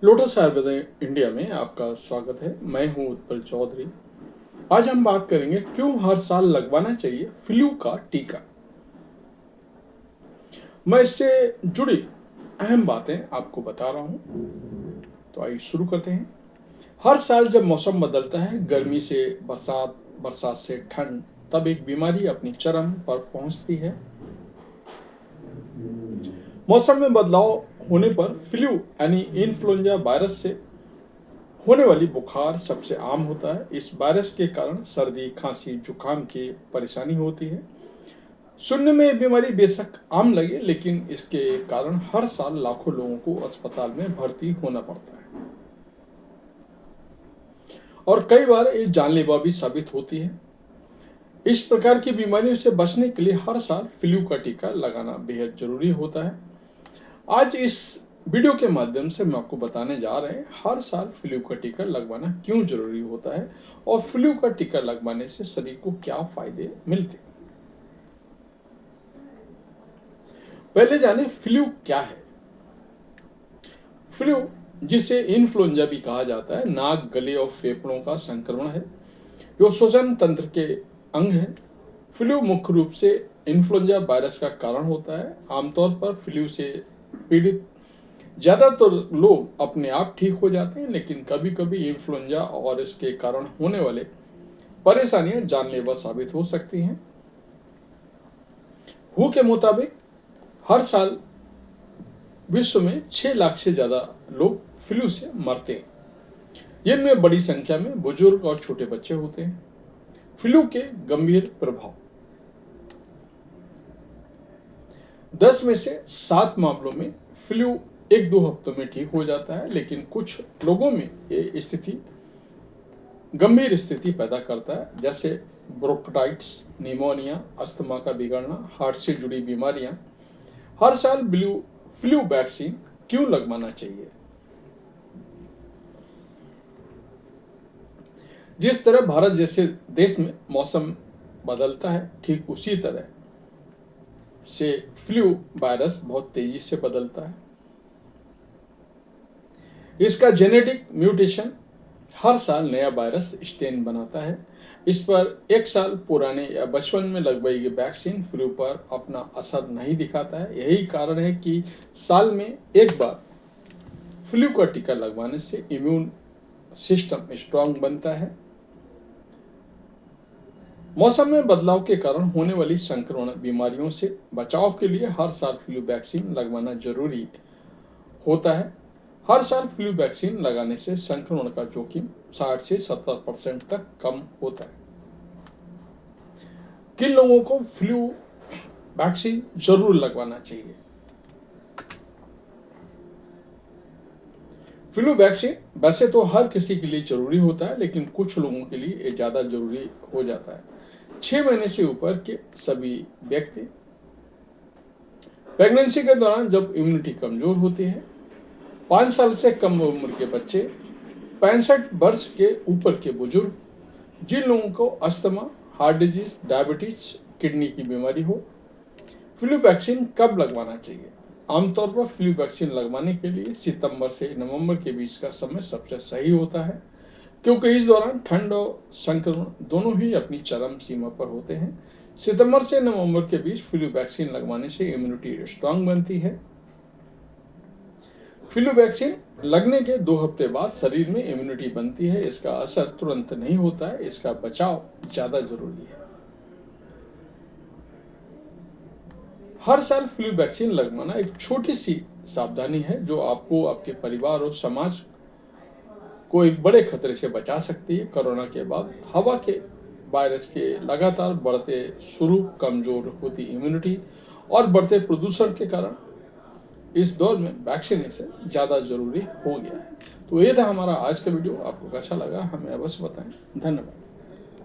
Lotus Ayurveda India में आपका स्वागत है। मैं हूं उत्पल चौधरी। आज हम बात करेंगे क्यों हर साल लगवाना चाहिए फ्लू का टीका। मैं इससे जुड़ी अहम बातें आपको बता रहा हूं। तो आइए शुरू करते हैं। हर साल जब मौसम बदलता है, गर्मी से बरसात, बरसात से ठंड, तब एक बीमारी अपनी चरम पर पहुंचती है। मौसम में बदलाव होने पर फ्लू यानी इन्फ्लुएंजा वायरस से होने वाली बुखार सबसे आम होता है। इस वायरस के कारण सर्दी, खांसी, जुकाम की परेशानी होती है। सुनने में ये बीमारी बेशक आम लगे, लेकिन इसके कारण हर साल लाखों लोगों को अस्पताल में भर्ती होना पड़ता है और कई बार ये जानलेवा भी साबित होती है। इस प्रकार की बीमारियों से बचने के लिए हर साल फ्लू का टीका लगाना बेहद जरूरी होता है। आज इस वीडियो के माध्यम से हम आपको बताने जा रहे हैं हर साल फ्लू का टीका लगवाना क्यों जरूरी होता है और फ्लू का टीका लगवाने से शरीर को क्या फायदे मिलते हैं। पहले जाने फ्लू क्या है। फ्लू, जिसे इन्फ्लुएंजा भी कहा जाता है, नाक, गले और फेफड़ों का संक्रमण है जो श्वसन तंत्र के अंग है। फ्लू मुख्य रूप से इन्फ्लुएंजा वायरस का कारण होता है। आमतौर पर फ्लू से पीड़ित ज्यादातर लोग अपने आप ठीक हो जाते हैं, लेकिन कभी कभी इन्फ्लुएंजा और इसके कारण होने वाले परेशानियां जानलेवा साबित हो सकती हैं। हु के मुताबिक हर साल विश्व में 6 लाख से ज्यादा लोग फ्लू से मरते हैं, जिनमें बड़ी संख्या में बुजुर्ग और छोटे बच्चे होते हैं। फ्लू के गंभीर प्रभाव: 10 में से 7 मामलों में फ्लू 1-2 हफ्तों में ठीक हो जाता है, लेकिन कुछ लोगों में ये स्थिति गंभीर स्थिति पैदा करता है, जैसे ब्रोंकाइटिस, निमोनिया, अस्थमा का बिगड़ना, हार्ट से जुड़ी बीमारियां। हर साल फ्लू वैक्सीन क्यों लगवाना चाहिए? जिस तरह भारत जैसे देश में मौसम बदलता है, ठीक उसी तरह से फ्लू वायरस बहुत तेजी से बदलता है। इसका जेनेटिक म्यूटेशन हर साल नया वायरस स्ट्रेन बनाता है। इस पर 1 साल पुराने या बचपन में लगवाई गई वैक्सीन फ्लू पर अपना असर नहीं दिखाता है। यही कारण है कि साल में एक बार फ्लू का टीका लगवाने से इम्यून सिस्टम स्ट्रांग बनता है। मौसम में बदलाव के कारण होने वाली संक्रमण बीमारियों से बचाव के लिए हर साल फ्लू वैक्सीन लगवाना जरूरी होता है। हर साल फ्लू वैक्सीन लगाने से संक्रमण का जोखिम 60 से 70% तक कम होता है। किन लोगों को फ्लू वैक्सीन जरूर लगवाना चाहिए? फ्लू वैक्सीन वैसे तो हर किसी के लिए जरूरी होता है, लेकिन कुछ लोगों के लिए ये ज्यादा जरूरी हो जाता है। 6 महीने से ऊपर के सभी व्यक्ति, प्रेगनेंसी के दौरान जब इम्यूनिटी कमजोर होती है, 5 साल से कम उम्र के बच्चे, 65 वर्ष के ऊपर के बुजुर्ग, जिन लोगों को asthma, heart disease, diabetes, kidney की बीमारी हो। फ्लू वैक्सीन कब लगवाना चाहिए? आमतौर पर फ्लू वैक्सीन लगवाने के लिए सितंबर से नवंबर के बीच का समय सबसे सही होता है, क्योंकि इस दौरान ठंड और संक्रमण दोनों ही अपनी चरम सीमा पर होते हैं। सितंबर से नवंबर के बीच फ्लू वैक्सीन लगवाने से इम्यूनिटी स्ट्रांग बनती है। फ्लू वैक्सीन लगने के 2 हफ्ते बाद शरीर में इम्यूनिटी बनती है। इसका असर तुरंत नहीं होता है, इसका बचाव ज्यादा जरूरी है। हर साल फ्लू वैक्सीन लगवाना एक छोटी सी सावधानी है जो आपको, आपके परिवार और समाज को एक बड़े खतरे से बचा सकती है। कोरोना के बाद हवा के वायरस के लगातार बढ़ते स्वरूप, कमजोर होती इम्यूनिटी और बढ़ते प्रदूषण के कारण इस दौर में वैक्सीनेशन ज्यादा जरूरी हो गया है। तो ये था हमारा आज का वीडियो। आपको कैसा लगा हमें अवश्य बताएं। धन्यवाद।